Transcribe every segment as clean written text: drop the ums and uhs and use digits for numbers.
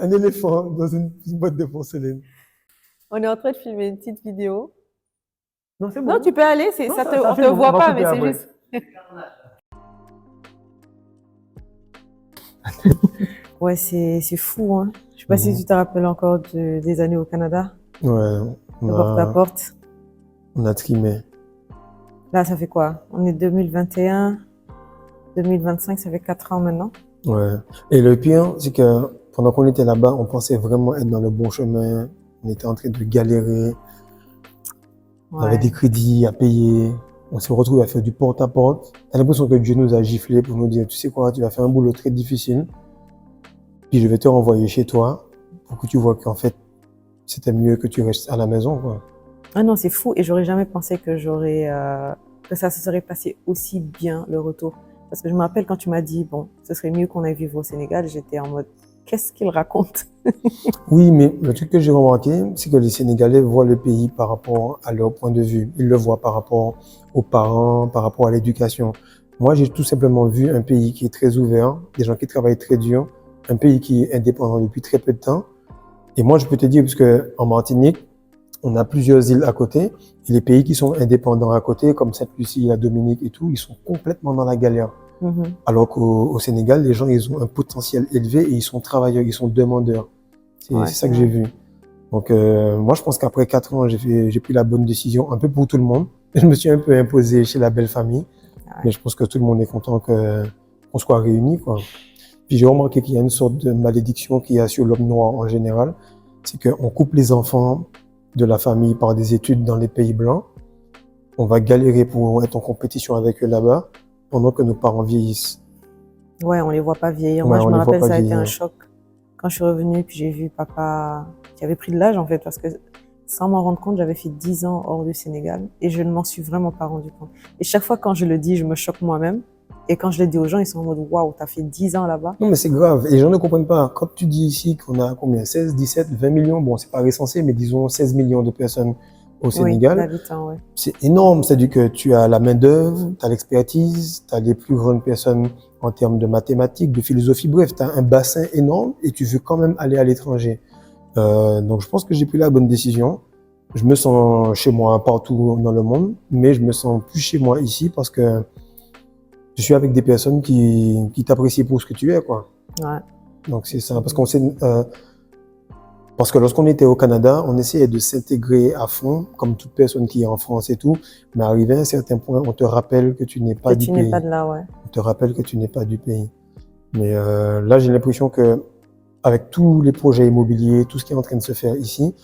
Un éléphant dans une boîte de porcelaine. On est en train de filmer une petite vidéo. Non, c'est bon. Non, tu peux aller, Non, on fait te bon, voit on va pas, couper mais c'est après. juste. Ouais, c'est fou, hein. Je sais pas si tu te rappelles encore des années au Canada, Ouais, de porte à porte. on a trimé. Là, ça fait quoi? On est 2021, 2025, ça fait 4 ans maintenant. Ouais. Et le pire, c'est que pendant qu'on était là-bas, on pensait vraiment être dans le bon chemin. On était en train de galérer. On avait des crédits à payer. On s'est retrouvé à faire du porte-à-porte. T'as l'impression que Dieu nous a giflé pour nous dire, tu sais quoi, tu vas faire un boulot très difficile. Puis je vais te renvoyer chez toi pour que tu vois qu'en fait, c'était mieux que tu restes à la maison, quoi. Ah non, c'est fou. Et j'aurais jamais pensé que que ça se serait passé aussi bien, le retour. Parce que je me rappelle quand tu m'as dit, bon, ce serait mieux qu'on aille vivre au Sénégal, j'étais en mode, qu'est-ce qu'il raconte? Oui, mais le truc que j'ai remarqué, c'est que les Sénégalais voient le pays par rapport à leur point de vue. Ils le voient par rapport aux parents, par rapport à l'éducation. Moi, j'ai tout simplement vu un pays qui est très ouvert, des gens qui travaillent très dur, un pays qui est indépendant depuis très peu de temps. Et moi, je peux te dire, parce que en Martinique, on a plusieurs îles à côté, et les pays qui sont indépendants à côté, comme Sainte-Lucie, la Dominique et tout, ils sont complètement dans la galère. Alors qu'au Sénégal, les gens, ils ont un potentiel élevé et ils sont travailleurs, ils sont demandeurs. C'est ça que j'ai vu. Donc, moi, je pense qu'après 4 ans, j'ai pris la bonne décision, un peu pour tout le monde. Je me suis un peu imposé chez la belle famille, mais je pense que tout le monde est content qu'on soit réunis, quoi. Puis j'ai remarqué qu'il y a une sorte de malédiction qu'il y a sur l'homme noir en général, c'est qu'on coupe les enfants de la famille par des études dans les pays blancs. On va galérer pour être en compétition avec eux là-bas, pendant que nos parents vieillissent. Ouais, on les voit pas vieillir. Ouais, moi, je me rappelle, ça a été vieillir. un choc. Quand je suis revenue, puis j'ai vu papa qui avait pris de l'âge, en fait, parce que sans m'en rendre compte, j'avais fait 10 ans hors du Sénégal et je ne m'en suis vraiment pas rendu compte. Et chaque fois quand je le dis, je me choque moi-même. Et quand je le dis aux gens, ils sont en mode, waouh, t'as fait 10 ans là-bas. Non, mais c'est grave. Les gens ne comprennent pas. Quand tu dis ici qu'on a combien? 16, 17, 20 millions. Bon, c'est pas recensé, mais disons 16 millions de personnes au Sénégal. D'habitants, ouais. C'est énorme. C'est-à-dire que tu as la main-d'œuvre, tu as l'expertise, tu as les plus grandes personnes en termes de mathématiques, de philosophie. Bref, tu as un bassin énorme et tu veux quand même aller à l'étranger. Donc, je pense que j'ai pris la bonne décision. Je me sens chez moi partout dans le monde, mais je me sens plus chez moi ici parce que je suis avec des personnes qui t'apprécient pour ce que tu es, quoi. Ouais. Donc, c'est ça. Parce que lorsqu'on était au Canada, on essayait de s'intégrer à fond, comme toute personne qui est en France et tout. Mais arrivé à un certain point, on te rappelle que tu n'es pas du pays. Que tu n'es pas de là, ouais. On te rappelle que tu n'es pas du pays. Mais là, j'ai l'impression que avec tous les projets immobiliers, tout ce qui est en train de se faire ici,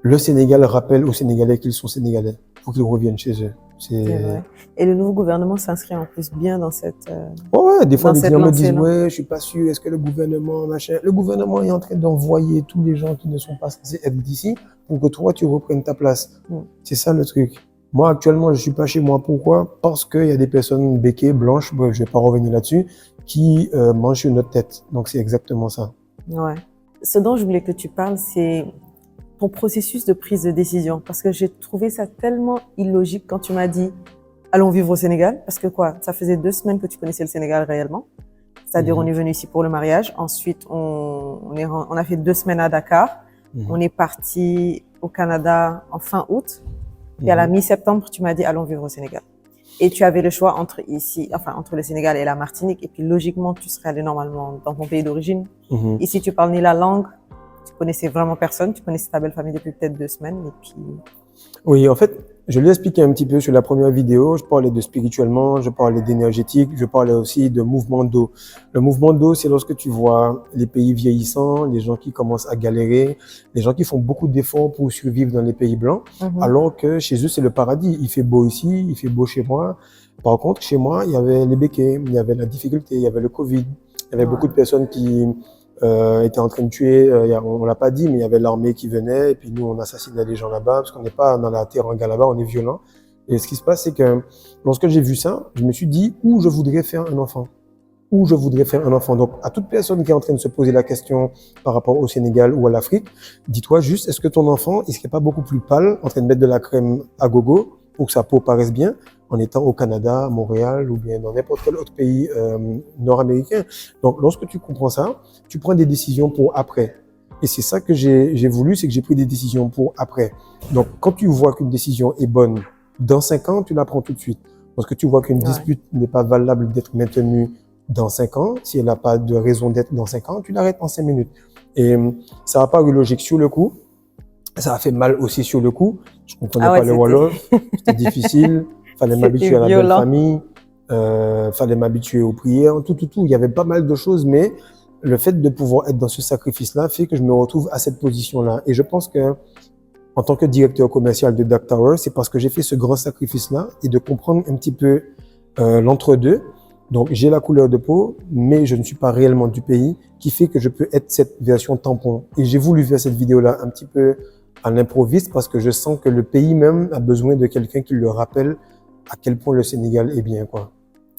le Sénégal rappelle aux Sénégalais qu'ils sont Sénégalais pour qu'ils reviennent chez eux. C'est vrai. Et le nouveau gouvernement s'inscrit en plus bien dans cette. Ouais, des fois, les clients me disent, là. ouais, je suis pas sûr, est-ce que le gouvernement, machin. Le gouvernement est en train d'envoyer tous les gens qui ne sont pas censés être d'ici pour que toi, tu reprennes ta place. C'est ça le truc. Moi, actuellement, je suis pas chez moi. Pourquoi? Parce qu'il y a des personnes béquées, blanches, bref, je vais pas revenir là-dessus, qui mangent sur notre tête. Donc, c'est exactement ça. Ouais. Ce dont je voulais que tu parles, c'est ton processus de prise de décision. Parce que j'ai trouvé ça tellement illogique quand tu m'as dit « Allons vivre au Sénégal ». Parce que quoi, ça faisait 2 semaines que tu connaissais le Sénégal réellement. C'est-à-dire, on est venu ici pour le mariage. Ensuite, on a fait 2 semaines à Dakar. On est parti au Canada en fin août. Puis à la mi-septembre, tu m'as dit « Allons vivre au Sénégal ». Et tu avais le choix entre le Sénégal et la Martinique. Et puis, logiquement, tu serais allé normalement dans ton pays d'origine. Ici, tu parles ni la langue. Tu connaissais vraiment personne, tu connaissais ta belle famille depuis peut-être 2 semaines et puis... Oui, en fait, je l'ai expliqué un petit peu sur la première vidéo. Je parlais de spirituellement, je parlais d'énergétique, je parlais aussi de mouvement d'eau. Le mouvement d'eau, c'est lorsque tu vois les pays vieillissants, les gens qui commencent à galérer, les gens qui font beaucoup d'efforts pour survivre dans les pays blancs, alors que chez eux, c'est le paradis. Il fait beau ici, il fait beau chez moi. Par contre, chez moi, il y avait les béquets, il y avait la difficulté, il y avait le Covid, il y avait beaucoup de personnes qui... était en train de tuer, on l'a pas dit, mais il y avait l'armée qui venait, et puis nous, on assassinait les gens là-bas, parce qu'on n'est pas dans la teranga là-bas, on est violent. Et ce qui se passe, c'est que lorsque j'ai vu ça, je me suis dit où je voudrais faire un enfant. Où je voudrais faire un enfant. Donc, à toute personne qui est en train de se poser la question par rapport au Sénégal ou à l'Afrique, dis-toi juste, est-ce que ton enfant, il serait pas beaucoup plus pâle, en train de mettre de la crème à gogo, pour que sa peau paraisse bien en étant au Canada, à Montréal ou bien dans n'importe quel autre pays nord-américain. Donc, lorsque tu comprends ça, tu prends des décisions pour après. Et c'est ça que j'ai voulu, c'est que j'ai pris des décisions pour après. Donc, quand tu vois qu'une décision est bonne, dans 5 ans, tu la prends tout de suite. Lorsque tu vois qu'une dispute n'est pas valable d'être maintenue dans 5 ans, si elle n'a pas de raison d'être dans 5 ans, tu l'arrêtes en 5 minutes. Et ça n'a pas eu logique sur le coup. Ça a fait mal aussi sur le coup. Je comprenais pas le Wolof. C'était difficile. Fallait m'habituer à la belle famille. Fallait m'habituer aux prières. Tout. Il y avait pas mal de choses, mais le fait de pouvoir être dans ce sacrifice-là fait que je me retrouve à cette position-là. Et je pense que, en tant que directeur commercial de Dark Tower, c'est parce que j'ai fait ce grand sacrifice-là et de comprendre un petit peu l'entre-deux. Donc, j'ai la couleur de peau, mais je ne suis pas réellement du pays, qui fait que je peux être cette version tampon. Et j'ai voulu faire cette vidéo-là un petit peu à l'improviste parce que je sens que le pays même a besoin de quelqu'un qui le rappelle à quel point le Sénégal est bien, quoi.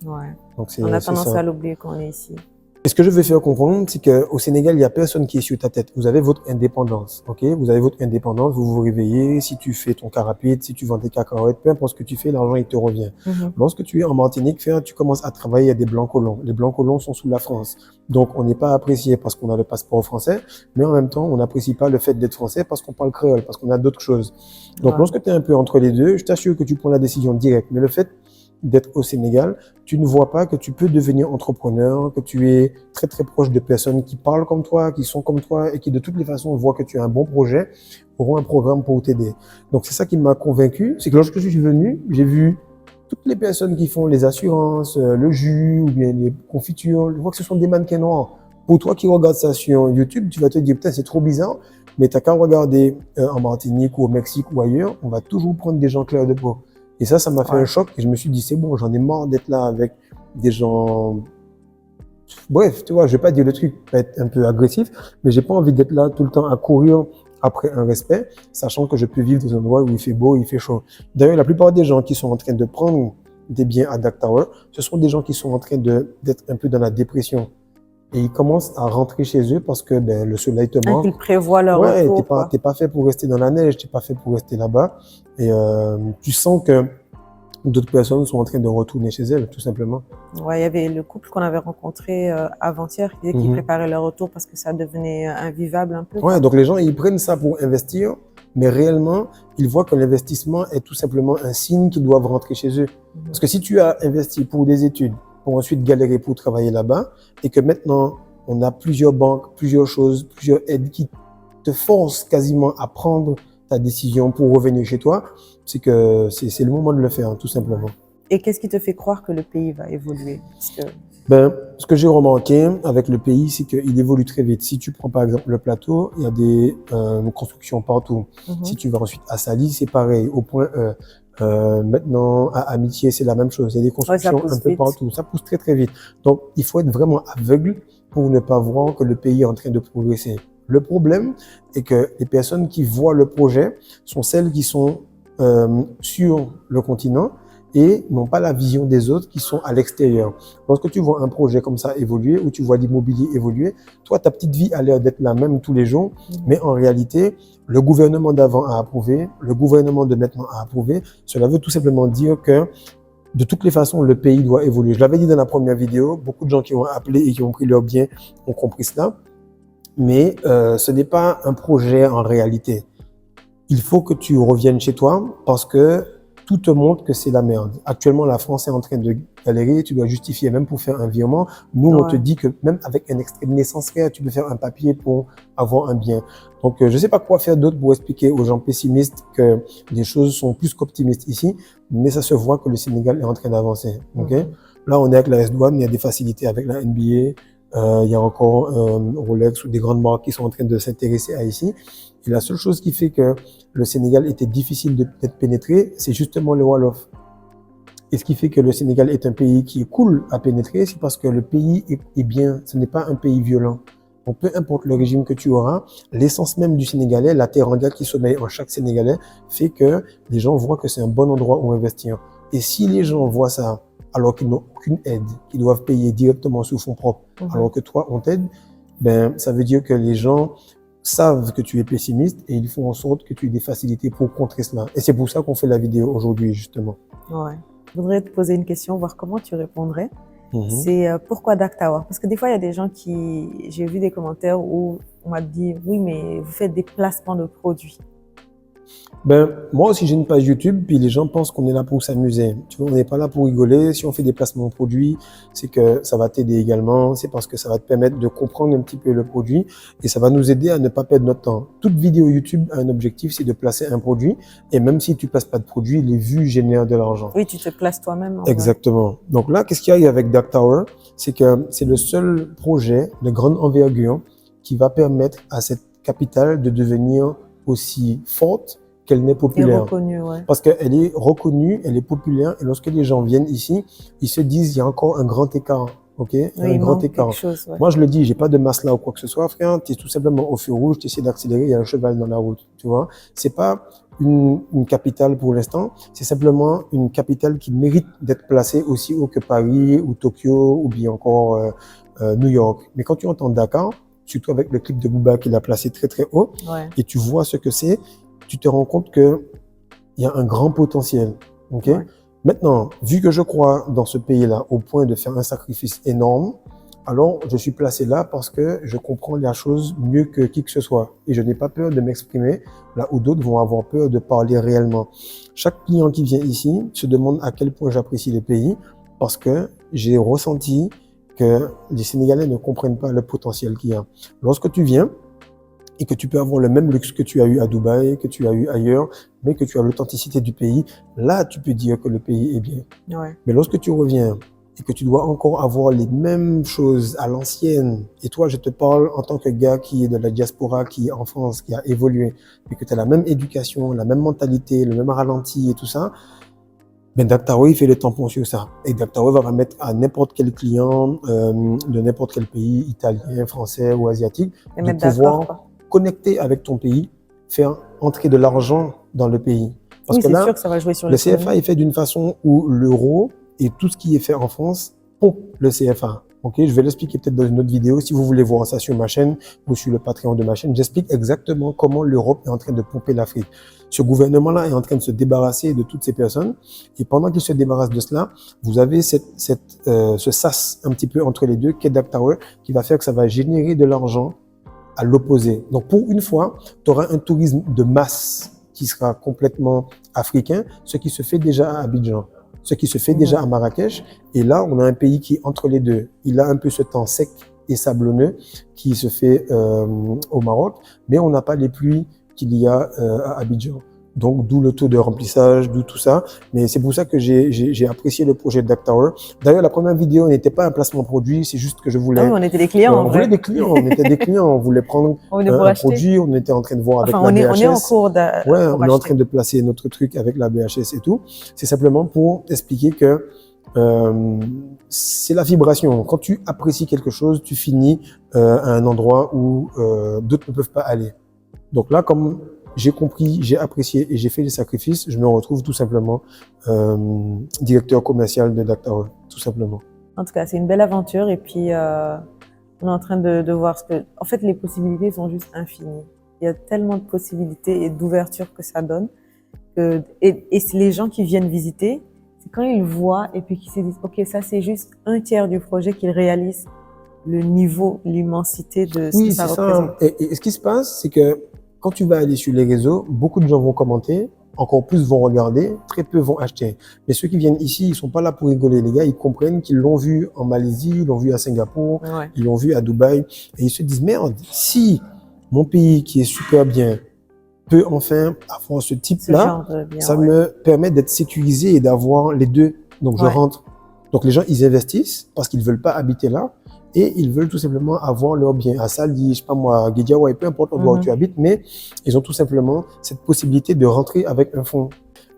Ouais. Donc, on a tendance à l'oublier quand on est ici. Et ce que je veux faire comprendre, c'est qu'au Sénégal, il n'y a personne qui est sur ta tête. Vous avez votre indépendance, ok? Vous avez votre indépendance, vous vous réveillez, si tu fais ton cas rapide, si tu vends tes cacahuètes, peu importe ce que tu fais, l'argent, il te revient. Lorsque tu es en Martinique, tu commences à travailler à des blancs colons. Les blancs colons sont sous la France. Donc, on n'est pas apprécié parce qu'on a le passeport français, mais en même temps, on n'apprécie pas le fait d'être français parce qu'on parle créole, parce qu'on a d'autres choses. Donc, lorsque tu es un peu entre les deux, je t'assure que tu prends la décision directe. Mais le fait d'être au Sénégal, tu ne vois pas que tu peux devenir entrepreneur, que tu es très très proche de personnes qui parlent comme toi, qui sont comme toi et qui de toutes les façons voient que tu as un bon projet, auront un programme pour t'aider. Donc c'est ça qui m'a convaincu, c'est que lorsque je suis venu, j'ai vu toutes les personnes qui font les assurances, le jus ou bien les confitures, je vois que ce sont des mannequins noirs. Pour toi qui regardes ça sur YouTube, tu vas te dire putain c'est trop bizarre, mais t'as qu'à regarder en Martinique ou au Mexique ou ailleurs, on va toujours prendre des gens clairs de peau. Et ça m'a fait un choc et je me suis dit, c'est bon, j'en ai marre d'être là avec des gens... Bref, tu vois, je vais pas dire le truc, pas être un peu agressif, mais j'ai pas envie d'être là tout le temps à courir après un respect, sachant que je peux vivre dans un endroit où il fait beau, il fait chaud. D'ailleurs, la plupart des gens qui sont en train de prendre des biens à Dark Tower, ce sont des gens qui sont en train d'être un peu dans la dépression. Et ils commencent à rentrer chez eux parce que le soleil te manque. Ils prévoient leur retour. T'es pas fait pour rester dans la neige, t'es pas fait pour rester là-bas. Et tu sens que d'autres personnes sont en train de retourner chez elles, tout simplement. Ouais, il y avait le couple qu'on avait rencontré avant-hier qui disait qu'ils préparaient leur retour parce que ça devenait invivable un peu. Ouais, donc les gens, ils prennent ça pour investir, mais réellement, ils voient que l'investissement est tout simplement un signe qu'ils doivent rentrer chez eux. Parce que si tu as investi pour des études, pour ensuite galérer pour travailler là-bas, et que maintenant, on a plusieurs banques, plusieurs choses, plusieurs aides qui te forcent quasiment à prendre ta décision pour revenir chez toi, c'est que c'est le moment de le faire, tout simplement. Et qu'est-ce qui te fait croire que le pays va évoluer? Ce que j'ai remarqué avec le pays, c'est qu'il évolue très vite. Si tu prends par exemple le plateau, il y a des constructions partout. Si tu vas ensuite à Saly, c'est pareil. Au point maintenant, à Amitié, c'est la même chose. Il y a des constructions un peu partout. Ça pousse très très vite. Donc, il faut être vraiment aveugle pour ne pas voir que le pays est en train de progresser. Le problème est que les personnes qui voient le projet sont celles qui sont sur le continent et n'ont pas la vision des autres qui sont à l'extérieur. Lorsque tu vois un projet comme ça évoluer, ou tu vois l'immobilier évoluer, toi, ta petite vie a l'air d'être la même tous les jours, mais en réalité, le gouvernement d'avant a approuvé, le gouvernement de maintenant a approuvé. Cela veut tout simplement dire que de toutes les façons, le pays doit évoluer. Je l'avais dit dans la première vidéo, beaucoup de gens qui ont appelé et qui ont pris leur bien ont compris cela, mais ce n'est pas un projet en réalité. Il faut que tu reviennes chez toi parce que tout te montre que c'est la merde. Actuellement, la France est en train de galérer, tu dois justifier même pour faire un virement. Nous, on te dit que même avec un extrait de naissance, tu peux faire un papier pour avoir un bien. Donc, je ne sais pas quoi faire d'autre pour expliquer aux gens pessimistes que les choses sont plus qu'optimistes ici, mais ça se voit que le Sénégal est en train d'avancer. Okay? Là, on est avec la S-Douane, il y a des facilités avec la NBA, il y a encore Rolex ou des grandes marques qui sont en train de s'intéresser à ici. Et la seule chose qui fait que le Sénégal était difficile d'être pénétré, c'est justement le Wolof. Et ce qui fait que le Sénégal est un pays qui est cool à pénétrer, c'est parce que le pays est bien. Ce n'est pas un pays violent. Donc, peu importe le régime que tu auras, l'essence même du Sénégalais, la teranga qui sommeille en chaque Sénégalais, fait que les gens voient que c'est un bon endroit où investir. Et si les gens voient ça, alors qu'ils n'ont aucune aide, qu'ils doivent payer directement sous fonds propres, alors que toi, on t'aide, ça veut dire que les gens savent que tu es pessimiste et ils font en sorte que tu aies des facilités pour contrer cela. Et c'est pour ça qu'on fait la vidéo aujourd'hui, justement. Ouais. Je voudrais te poser une question, voir comment tu répondrais. Mhm. C'est pourquoi Dark Tower? Parce que des fois, il y a des gens qui... J'ai vu des commentaires où on m'a dit « Oui, mais vous faites des placements de produits. » Ben, moi aussi, j'ai une page YouTube, puis les gens pensent qu'on est là pour s'amuser. Tu vois, on n'est pas là pour rigoler. Si on fait des placements de produits, c'est que ça va t'aider également. C'est parce que ça va te permettre de comprendre un petit peu le produit et ça va nous aider à ne pas perdre notre temps. Toute vidéo YouTube a un objectif, c'est de placer un produit. Et même si tu places pas de produit, les vues génèrent de l'argent. Oui, tu te places toi-même. En vrai. Exactement. Donc là, qu'est-ce qu'il y a avec Dark Tower? C'est que c'est le seul projet de grande envergure qui va permettre à cette capitale de devenir aussi forte qu'elle n'est Et populaire. reconnu, ouais. Parce qu'elle est reconnue, elle est populaire, et lorsque les gens viennent ici, ils se disent il y a encore un grand écart, ok? Oui, Un il grand manque écart. quelque chose, ouais. Moi, je le dis, j'ai pas de masse là ou quoi que ce soit, frère. Tu es tout simplement au feu rouge, tu essaies d'accélérer, il y a un cheval dans la route, tu vois? C'est pas une capitale pour l'instant, c'est simplement une capitale qui mérite d'être placée aussi haut que Paris ou Tokyo ou bien encore New York. Mais quand tu entends Dakar, surtout avec le clip de Booba qu'il a placé très très haut, Ouais. et tu vois ce que c'est, tu te rends compte que il y a un grand potentiel. Ok. Ouais. Maintenant, vu que je crois dans ce pays-là au point de faire un sacrifice énorme, alors je suis placé là parce que je comprends la chose mieux que qui que ce soit. Et je n'ai pas peur de m'exprimer là où d'autres vont avoir peur de parler réellement. Chaque client qui vient ici se demande à quel point j'apprécie le pays parce que j'ai ressenti que les Sénégalais ne comprennent pas le potentiel qu'il y a. Lorsque tu viens, et que tu peux avoir le même luxe que tu as eu à Dubaï, que tu as eu ailleurs, mais que tu as l'authenticité du pays, là, tu peux dire que le pays est bien. Ouais. Mais lorsque tu reviens et que tu dois encore avoir les mêmes choses à l'ancienne, et toi, je te parle en tant que gars qui est de la diaspora, qui est en France, qui a évolué, et que tu as la même éducation, la même mentalité, le même ralenti et tout ça, ben Dark Tower, il fait le tampon sur ça. Et Dark Tower va permettre à n'importe quel client de n'importe quel pays, italien, français ou asiatique, Et de mettre d'accord, pouvoir quoi. connecter avec ton pays, faire entrer de l'argent dans le pays. Parce Oui, que c'est là, sûr que ça va jouer sur le l'économie. CFA est fait d'une façon où l'euro et tout ce qui est fait en France pompe le CFA. Ok, je vais l'expliquer peut-être dans une autre vidéo. Si vous voulez voir ça sur ma chaîne ou sur le Patreon de ma chaîne, j'explique exactement comment l'Europe est en train de pomper l'Afrique. Ce gouvernement-là est en train de se débarrasser de toutes ces personnes. Et pendant qu'il se débarrasse de cela, vous avez ce sas un petit peu entre les deux, qui est Dark Tower, qui va faire que ça va générer de l'argent à l'opposé. Donc, pour une fois, tu auras un tourisme de masse qui sera complètement africain, ce qui se fait déjà à Abidjan, ce qui se fait déjà à Marrakech. Et là, on a un pays qui est entre les deux. Il a un peu ce temps sec et sablonneux qui se fait au Maroc, mais on n'a pas les pluies qu'il y a à Abidjan. Donc, d'où le taux de remplissage, d'où tout ça. Mais c'est pour ça que j'ai apprécié le projet de Dark Tower. D'ailleurs, la première vidéo n'était pas un placement produit, c'est juste que je voulais... Ah oui, on était des clients, en on vrai. voulait des clients, on était des clients, on voulait prendre On venait pour un acheter. produit, on était en train de voir avec Enfin, la BHS. on est en cours Ouais, pour on est en acheter. train de placer notre truc avec la BHS et tout. C'est simplement pour expliquer que c'est la vibration. Quand tu apprécies quelque chose, tu finis à un endroit où d'autres ne peuvent pas aller. Donc là, comme j'ai compris, j'ai apprécié et j'ai fait les sacrifices, je me retrouve tout simplement directeur commercial de Dark Tower, tout simplement. En tout cas, c'est une belle aventure et puis on est en train de voir ce que... En fait, les possibilités sont juste infinies. Il y a tellement de possibilités et d'ouverture que ça donne. Et c'est les gens qui viennent visiter, c'est quand ils voient et puis qu'ils se disent « Ok, ça c'est juste un tiers du projet qu'ils réalisent le niveau, l'immensité de ce Oui, que ça c'est représente. ça. Et ce qui se passe, c'est que quand tu vas aller sur les réseaux, beaucoup de gens vont commenter, encore plus vont regarder, très peu vont acheter. Mais ceux qui viennent ici, ils sont pas là pour rigoler. Les gars, ils comprennent qu'ils l'ont vu en Malaisie, ils l'ont vu à Singapour, Ouais. ils l'ont vu à Dubaï, et ils se disent, merde, si mon pays qui est super bien peut enfin avoir ce Ce type-là, genre de bien, ça ouais. me permet d'être sécurisé et d'avoir les deux. Donc je Ouais. rentre. Donc les gens, ils investissent parce qu'ils veulent pas habiter là et ils veulent tout simplement avoir leur bien à Sali, je sais pas moi, à Guédiawaye, peu importe l'endroit où tu habites, mais ils ont tout simplement cette possibilité de rentrer avec un fonds.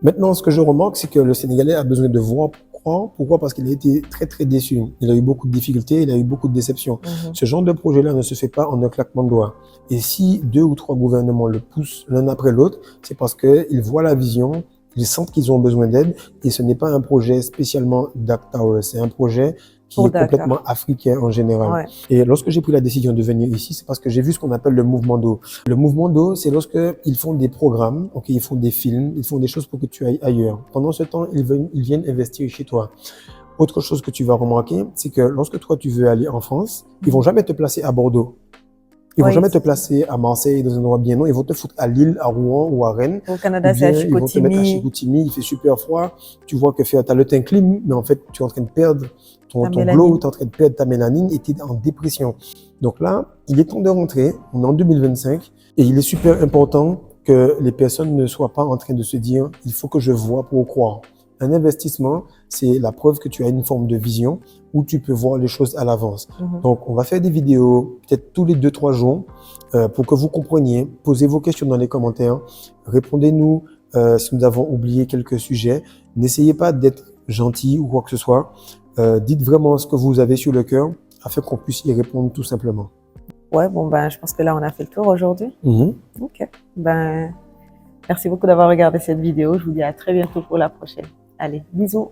Maintenant, ce que je remarque, c'est que le Sénégalais a besoin de voir pourquoi. Pourquoi? Parce qu'il a été très très déçu. Il a eu beaucoup de difficultés, il a eu beaucoup de déceptions. Ce genre de projet-là ne se fait pas en un claquement de doigts. Et si 2 ou 3 gouvernements le poussent l'un après l'autre, c'est parce qu'ils voient la vision ils sentent qu'ils ont besoin d'aide et ce n'est pas un projet spécialement Dak Tower, c'est un projet qui Pour est Dakar. complètement africain en général. Ouais. Et lorsque j'ai pris la décision de venir ici, c'est parce que j'ai vu ce qu'on appelle le mouvement d'eau. Le mouvement d'eau, c'est lorsque ils font des programmes, ok, ils font des films, ils font des choses pour que tu ailles ailleurs. Pendant ce temps, ils viennent investir chez toi. Autre chose que tu vas remarquer, c'est que lorsque toi tu veux aller en France, ils vont jamais te placer à Bordeaux. Ils vont Oui, jamais te placer à Marseille, dans un endroit bien. Non, ils vont te foutre à Lille, à Rouen ou à Rennes. Au Ou Canada, c'est à bien ils vont te mettre à Chicoutimi, Chicoutimi, il fait super froid. Tu vois que tu as le teint clean, mais en fait, tu es en train de perdre ta ton mélanine. glow, tu es en train de perdre ta mélanine et tu es en dépression. Donc là, il est temps de rentrer. On est en 2025 et il est super important que les personnes ne soient pas en train de se dire « il faut que je vois pour croire ». Un investissement, c'est la preuve que tu as une forme de vision où tu peux voir les choses à l'avance. Donc, on va faire des vidéos peut-être tous les 2-3 jours pour que vous compreniez. Posez vos questions dans les commentaires. Répondez-nous si nous avons oublié quelques sujets. N'essayez pas d'être gentil ou quoi que ce soit. Dites vraiment ce que vous avez sur le cœur afin qu'on puisse y répondre tout simplement. Ouais, bon, ben, je pense que là, on a fait le tour aujourd'hui. Ok. Ben, merci beaucoup d'avoir regardé cette vidéo. Je vous dis à très bientôt pour la prochaine. Allez, bisous.